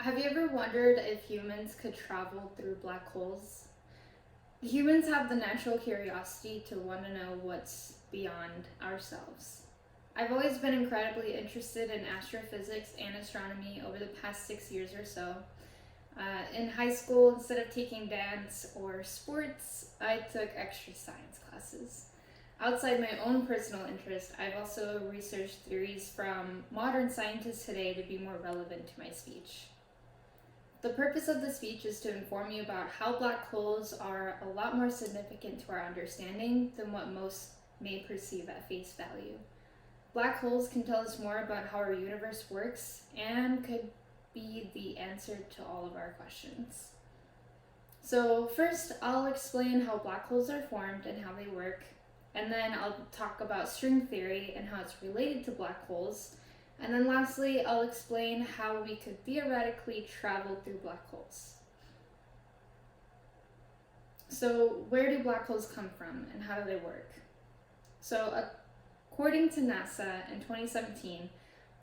Have you ever wondered if humans could travel through black holes? Humans have the natural curiosity to want to know what's beyond ourselves. I've always been incredibly interested in astrophysics and astronomy over the past 6 years or so. In high school, instead of taking dance or sports, I took extra science classes. Outside my own personal interest, I've also researched theories from modern scientists today to be more relevant to my speech. The purpose of the speech is to inform you about how black holes are a lot more significant to our understanding than what most may perceive at face value. Black holes can tell us more about how our universe works and could be the answer to all of our questions. So first, I'll explain how black holes are formed and how they work, and then I'll talk about string theory and how it's related to black holes. And then lastly, I'll explain how we could theoretically travel through black holes. So where do black holes come from and how do they work? So according to NASA in 2017,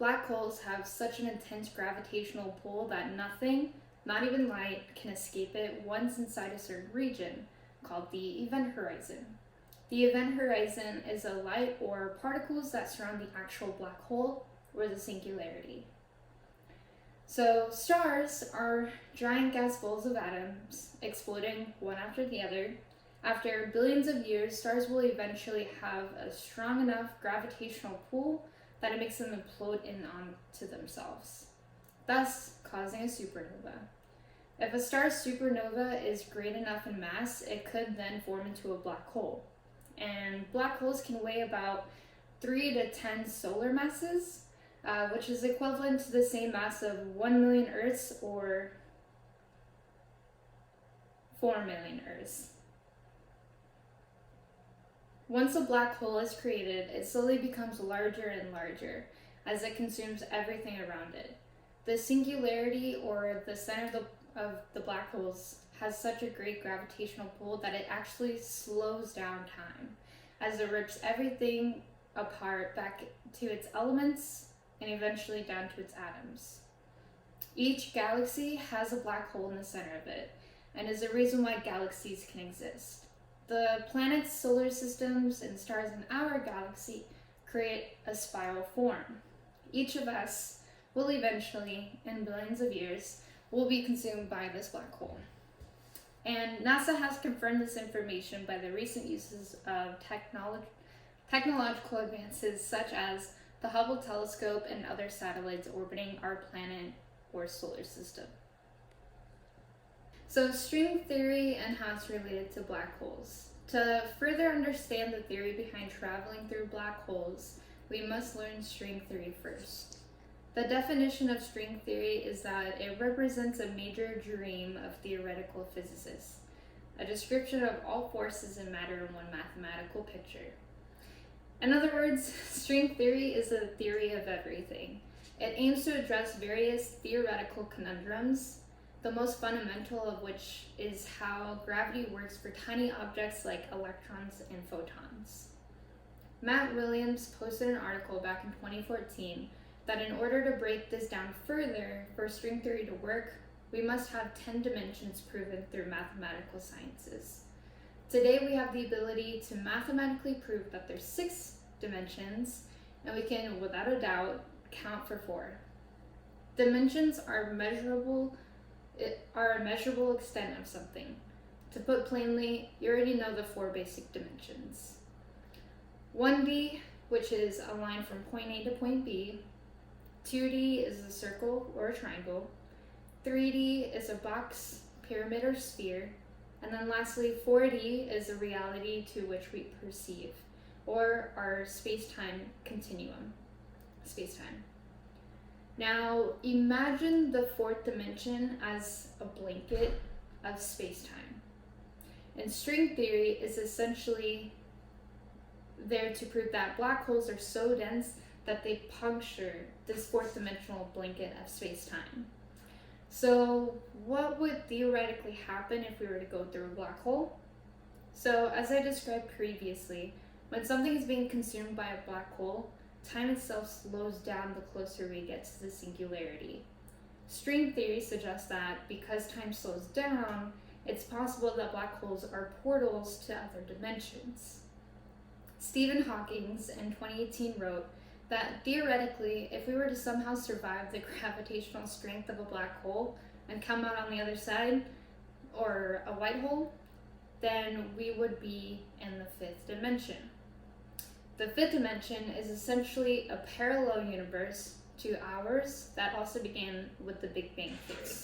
black holes have such an intense gravitational pull that nothing, not even light, can escape it once inside a certain region called the event horizon. The event horizon is a light or particles that surround the actual black hole or the singularity. So stars are giant gas balls of atoms exploding one after the other. After billions of years, stars will eventually have a strong enough gravitational pull that it makes them implode in onto themselves, thus causing a supernova. If a star's supernova is great enough in mass, it could then form into a black hole. And black holes can weigh about 3 to 10 solar masses, which is equivalent to the same mass of 1 million Earths or 4 million Earths. Once a black hole is created, it slowly becomes larger and larger as it consumes everything around it. The singularity, or the center of the black holes, has such a great gravitational pull that it actually slows down time as it rips everything apart back to its elements and eventually down to its atoms. Each galaxy has a black hole in the center of it and is the reason why galaxies can exist. The planets, solar systems, and stars in our galaxy create a spiral form. Each of us will eventually, in billions of years, will be consumed by this black hole. And NASA has confirmed this information by the recent uses of technological advances such as the Hubble telescope and other satellites orbiting our planet or solar system. So string theory and how it's related to black holes. To further understand the theory behind traveling through black holes, we must learn string theory first. The definition of string theory is that it represents a major dream of theoretical physicists, a description of all forces in matter in one mathematical picture. In other words, string theory is a theory of everything. It aims to address various theoretical conundrums, the most fundamental of which is how gravity works for tiny objects like electrons and photons. Matt Williams posted an article back in 2014 that in order to break this down further, for string theory to work, we must have 10 dimensions proven through mathematical sciences. Today we have the ability to mathematically prove that there's 6 dimensions, and we can, without a doubt, count for 4. Dimensions are a measurable extent of something. To put plainly, you already know the 4 basic dimensions. 1D, which is a line from point A to point B. 2D is a circle or a triangle. 3D is a box, pyramid, or sphere. And then lastly, 4D is a reality to which we perceive, or our space-time continuum, space-time. Now, imagine the 4th dimension as a blanket of space-time. And string theory is essentially there to prove that black holes are so dense that they puncture this 4th dimensional blanket of space-time. So what would theoretically happen if we were to go through a black hole? So as I described previously, when something is being consumed by a black hole, time itself slows down the closer we get to the singularity. String theory suggests that because time slows down, it's possible that black holes are portals to other dimensions. Stephen Hawking in 2018 wrote that theoretically, if we were to somehow survive the gravitational strength of a black hole and come out on the other side, or a white hole, then we would be in the fifth dimension. The fifth dimension is essentially a parallel universe to ours that also began with the Big Bang Theory.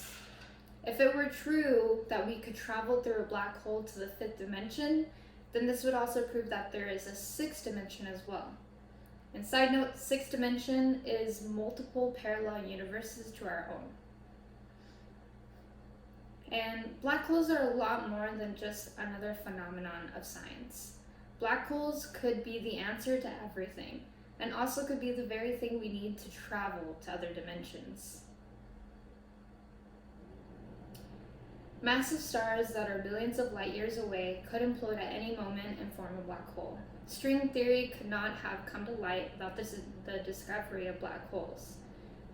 If it were true that we could travel through a black hole to the fifth dimension, then this would also prove that there is a sixth dimension as well. And side note, sixth dimension is multiple parallel universes to our own. And black holes are a lot more than just another phenomenon of science. Black holes could be the answer to everything, and also could be the very thing we need to travel to other dimensions. Massive stars that are billions of light years away could implode at any moment and form a black hole. String theory could not have come to light without the discovery of black holes.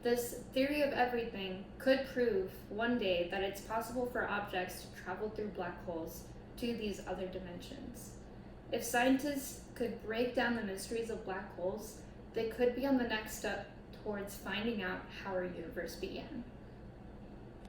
This theory of everything could prove one day that it's possible for objects to travel through black holes to these other dimensions. If scientists could break down the mysteries of black holes, they could be on the next step towards finding out how our universe began.